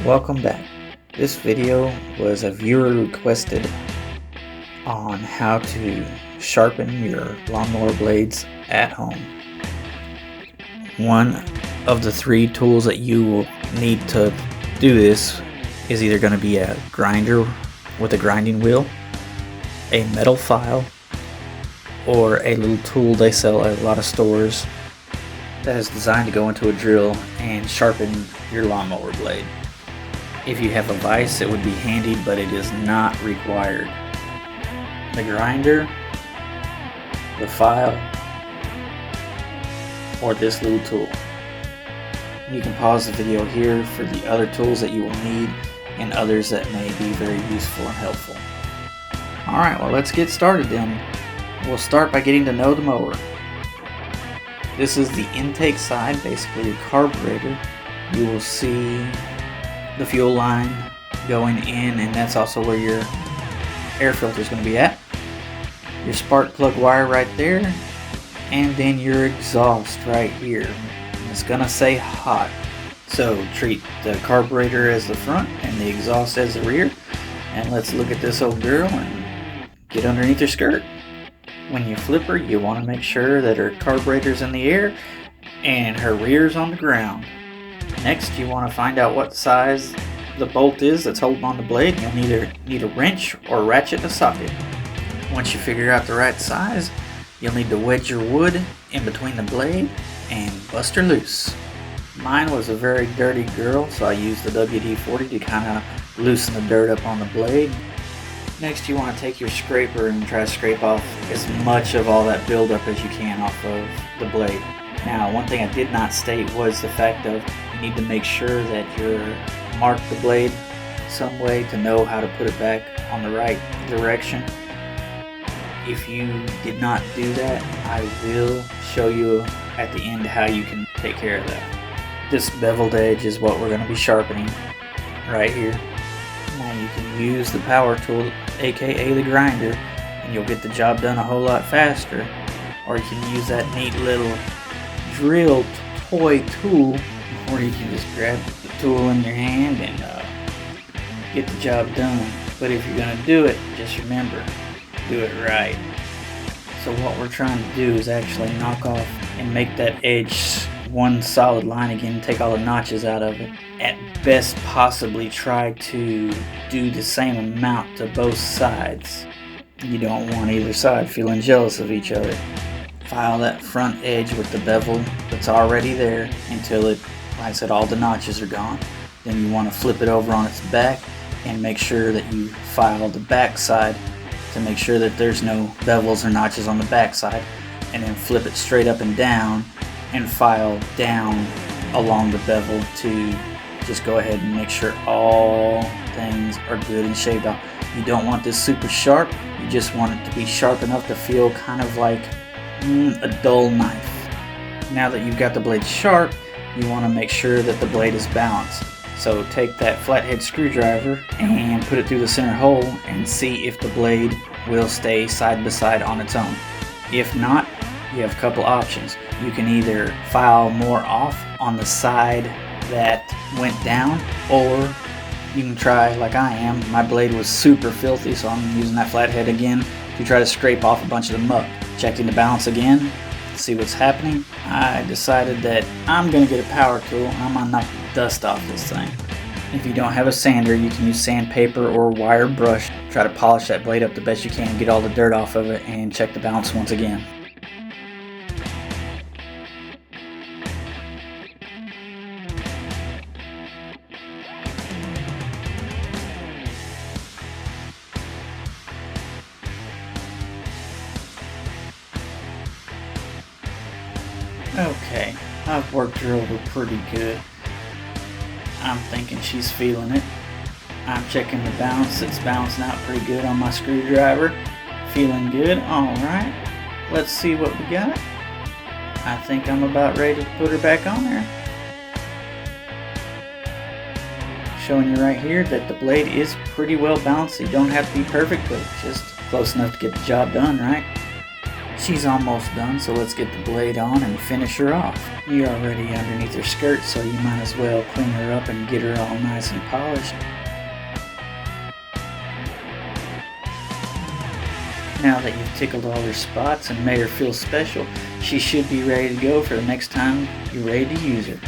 Welcome back. This video was a viewer requested on how to sharpen your lawnmower blades at home. One of the three tools that you will need to do this is either going to be a grinder with a grinding wheel, a metal file, or a little tool they sell at a lot of stores that is designed to go into a drill and sharpen your lawnmower blade. If you have a vise, it would be handy, but it is not required. The grinder, the file, or this little tool. You can pause the video here for the other tools that you will need and others that may be very useful and helpful. Alright, well, let's get started then. We'll start by getting to know the mower. This is the intake side, basically your carburetor. You will see the fuel line going in, and that's also where your air filter is going to be at. Your spark plug wire right there, and then your exhaust right here. It's going to say hot. So treat the carburetor as the front and the exhaust as the rear. And let's look at this old girl and get underneath her skirt. When you flip her, you want to make sure that her carburetor's in the air and her rear's on the ground. Next, you want to find out what size the bolt is that's holding on the blade. You'll either need a wrench or ratchet a socket. Once you figure out the right size, you'll need to wedge your wood in between the blade and bust her loose. Mine was a very dirty girl, so I used the WD-40 to kind of loosen the dirt up on the blade. Next, you want to take your scraper and try to scrape off as much of all that buildup as you can off of the blade. Now, one thing I did not state was the fact of you need to make sure that you're marked the blade some way to know how to put it back on the right direction. If you did not do that, I will show you at the end how you can take care of that. This beveled edge is what we're going to be sharpening right here. Now you can use the power tool, aka the grinder, and you'll get the job done a whole lot faster. Or you can use that neat little drill toy tool, where you can just grab the tool in your hand and get the job done. But if you're going to do it, just remember, do it right. So what we're trying to do is actually knock off and make that edge one solid line again, take all the notches out of it. At best, possibly try to do the same amount to both sides. You don't want either side feeling jealous of each other. File that front edge with the bevel that's already there until it, like I said, all the notches are gone. Then you want to flip it over on its back and make sure that you file the back side to make sure that there's no bevels or notches on the back side, and then flip it straight up and down and file down along the bevel to just go ahead and make sure all things are good and shaved off. You don't want this super sharp, you just want it to be sharp enough to feel kind of like a dull knife. Now that you've got the blade sharp, you want to make sure that the blade is balanced. So take that flathead screwdriver and put it through the center hole and see if the blade will stay side by side on its own. If not, you have a couple options. You can either file more off on the side that went down, or you can try like I am. My blade was super filthy, so I'm using that flathead again to try to scrape off a bunch of the muck. Checking the balance again, see what's happening. I decided that I'm going to get a power tool and I'm going to knock the dust off this thing. If you don't have a sander, you can use sandpaper or wire brush. Try to polish that blade up the best you can, get all the dirt off of it, and check the balance once again. Okay, I've worked her over pretty good. I'm thinking she's feeling it. I'm checking the balance. It's balancing out pretty good on my screwdriver. Feeling good. Alright, let's see what we got. I think I'm about ready to put her back on there. Showing you right here that the blade is pretty well balanced. You don't have to be perfect, but just close enough to get the job done, right? She's almost done, so let's get the blade on and finish her off. You're already underneath her skirt, so you might as well clean her up and get her all nice and polished. Now that you've tickled all her spots and made her feel special, she should be ready to go for the next time you're ready to use her.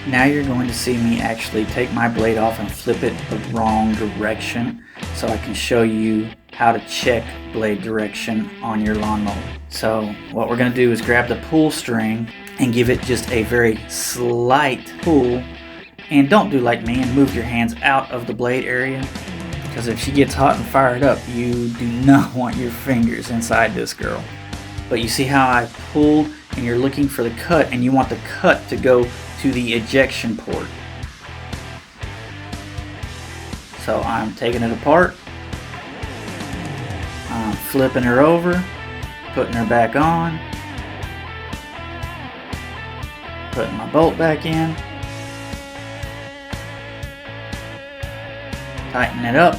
Now you're going to see me actually take my blade off and flip it the wrong direction so I can show you how to check blade direction on your lawnmower. So what we're going to do is grab the pull string and give it just a very slight pull. And don't do like me and move your hands out of the blade area, because if she gets hot and fired up, you do not want your fingers inside this girl. But you see how I pulled, and you're looking for the cut, and you want the cut to go to the ejection port. So I'm taking it apart, I'm flipping her over, putting her back on, putting my bolt back in, tighten it up,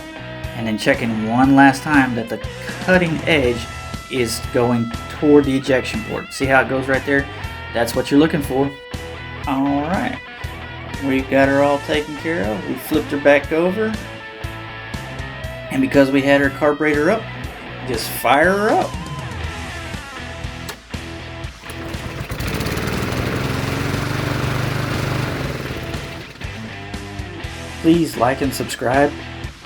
and then checking one last time that the cutting edge is going toward the ejection port. See how it goes right there? That's what you're looking for. Alright, we've got her all taken care of. We flipped her back over, and because we had her carburetor up, just fire her up. Please like and subscribe,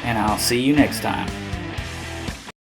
and I'll see you next time.